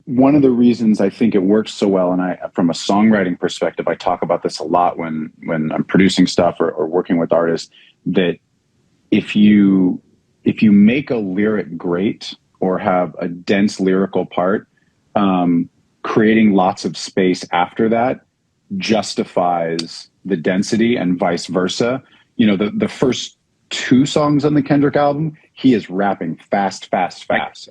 one of the reasons I think it works so well, and from a songwriting perspective, I talk about this a lot when I'm producing stuff or working with artists, that if you make a lyric great or have a dense lyrical part, creating lots of space after that justifies the density, and vice versa. You know, the first two songs on the Kendrick album, he is rapping fast,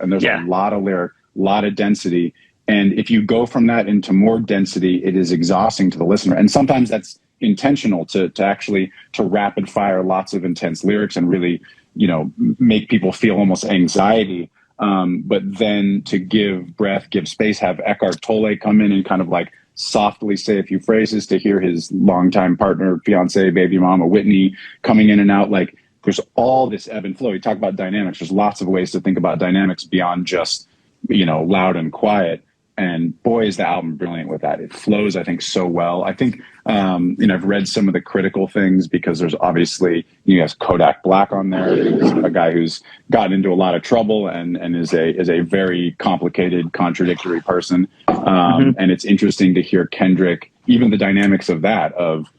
and there's a lot of lyric, a lot of density. And if you go from that into more density, it is exhausting to the listener. And sometimes that's intentional to actually rapid fire lots of intense lyrics and really, you know, make people feel almost anxiety. But then to give breath, give space, have Eckhart Tolle come in and kind of like softly say a few phrases, to hear his longtime partner, fiance, baby mama, Whitney, coming in and out. Like, there's all this ebb and flow. You talk about dynamics. There's lots of ways to think about dynamics beyond just, you know, loud and quiet. And boy, is the album brilliant with that. It flows, I think, so well. I think, you know, I've read some of the critical things, because there's obviously, you have Kodak Black on there. He's a guy who's gotten into a lot of trouble and is a very complicated, contradictory person. And it's interesting to hear Kendrick, even the dynamics of that, of,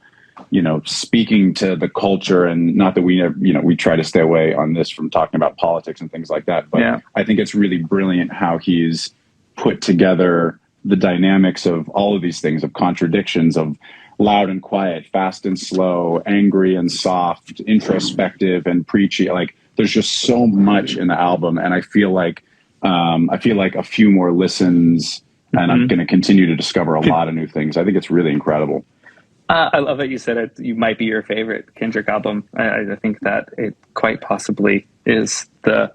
you know, speaking to the culture. And not that we, you know, we try to stay away on this from talking about politics and things like that. But I think it's really brilliant how he's put together the dynamics of all of these things, of contradictions, of loud and quiet, fast and slow, angry and soft, introspective and preachy. Like, there's just so much in the album. And I feel like a few more listens and I'm going to continue to discover a lot of new things. I think it's really incredible. I love that you said it. You might be your favorite Kendrick album. I think that it quite possibly is the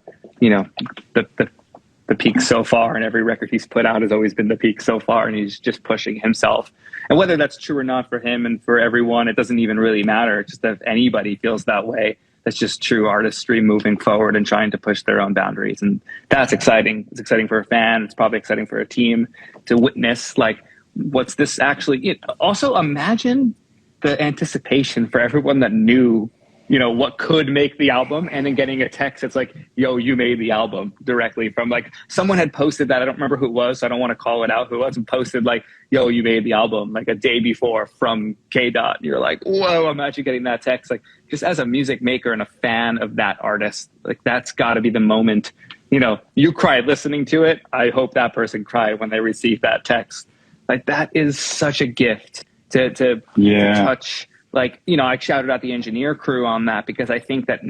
peak so far, and every record he's put out has always been the peak so far, and he's just pushing himself. And whether that's true or not for him and for everyone, it doesn't even really matter. It's just that if anybody feels that way, that's just true artistry moving forward and trying to push their own boundaries. And that's exciting. It's exciting for a fan. It's probably exciting for a team to witness, like, what's this actually. Also, imagine the anticipation for everyone that knew, you know, what could make the album, and then getting a text that's like, yo, you made the album, directly from, like, someone had posted that. I don't remember who it was, so I don't want to call it out who it was, and posted like, yo, you made the album, like a day before from K Dot. You're like, whoa, imagine getting that text. Like, just as a music maker and a fan of that artist, like, that's got to be the moment. You know, you cried listening to it. I hope that person cried when they received that text. Like, that is such a gift to touch. Like, you know, I shouted out the engineer crew on that, because I think that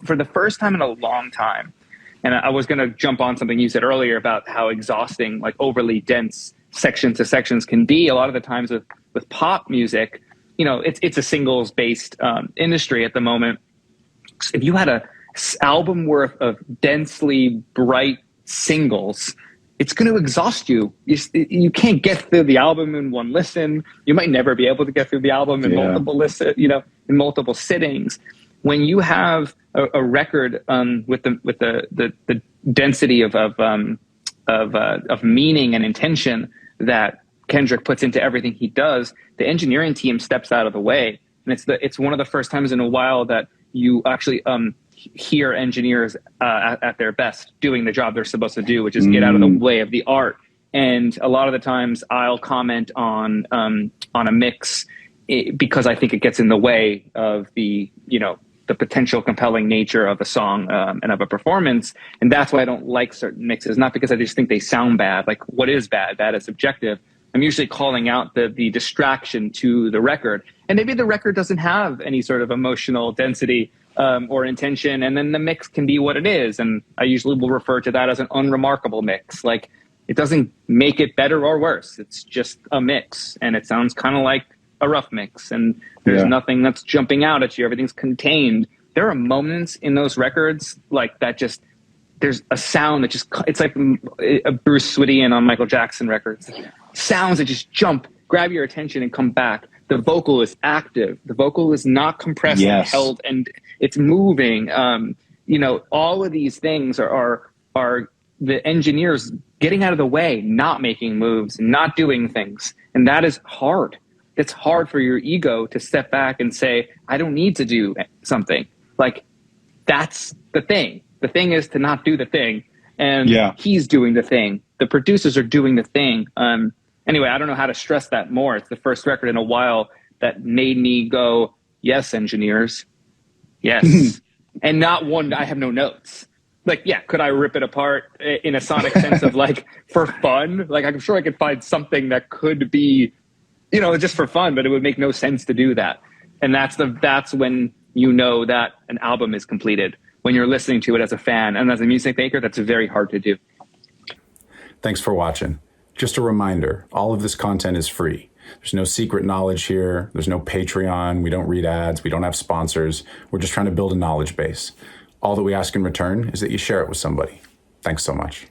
for the first time in a long time, and I was going to jump on something you said earlier about how exhausting, like, overly dense sections to sections can be. A lot of the times with pop music, you know, it's a singles based industry at the moment. If you had a album worth of densely bright singles, it's going to exhaust you. You can't get through the album in one listen. You might never be able to get through the album in in multiple sittings. When you have a record with the density of meaning and intention that Kendrick puts into everything he does, the engineering team steps out of the way, and it's one of the first times in a while that you actually hear engineers at their best doing the job they're supposed to do, which is get out of the way of the art. And a lot of the times I'll comment on a mix because I think it gets in the way of the potential compelling nature of a song and of a performance. And that's why I don't like certain mixes, not because I just think they sound bad. Like, what is bad? Bad is subjective. I'm usually calling out the distraction to the record. And maybe the record doesn't have any sort of emotional density or intention, and then the mix can be what it is. And I usually will refer to that as an unremarkable mix. Like, it doesn't make it better or worse. It's just a mix, and it sounds kind of like a rough mix, and there's nothing that's jumping out at you. Everything's contained. There are moments in those records like that, just there's a sound that just, it's like a Bruce Swittian on Michael Jackson records. Sounds that just jump, grab your attention, and come back. The vocal is active. The vocal is not compressed and held, and it's moving. All of these things are the engineers getting out of the way, not making moves, not doing things. And that is hard. It's hard for your ego to step back and say, I don't need to do something. Like, that's the thing. The thing is to not do the thing. And Yeah. he's doing the thing. The producers are doing the thing. Anyway, I don't know how to stress that more. It's the first record in a while that made me go, yes, engineers, yes. And not one, I have no notes. Like, yeah, could I rip it apart in a sonic sense of like, for fun? Like, I'm sure I could find something that could be, you know, just for fun, but it would make no sense to do that. And that's when you know that an album is completed, when you're listening to it as a fan. And as a music maker, that's very hard to do. Thanks for watching. Just a reminder, all of this content is free. There's no secret knowledge here. There's no Patreon. We don't read ads. We don't have sponsors. We're just trying to build a knowledge base. All that we ask in return is that you share it with somebody. Thanks so much.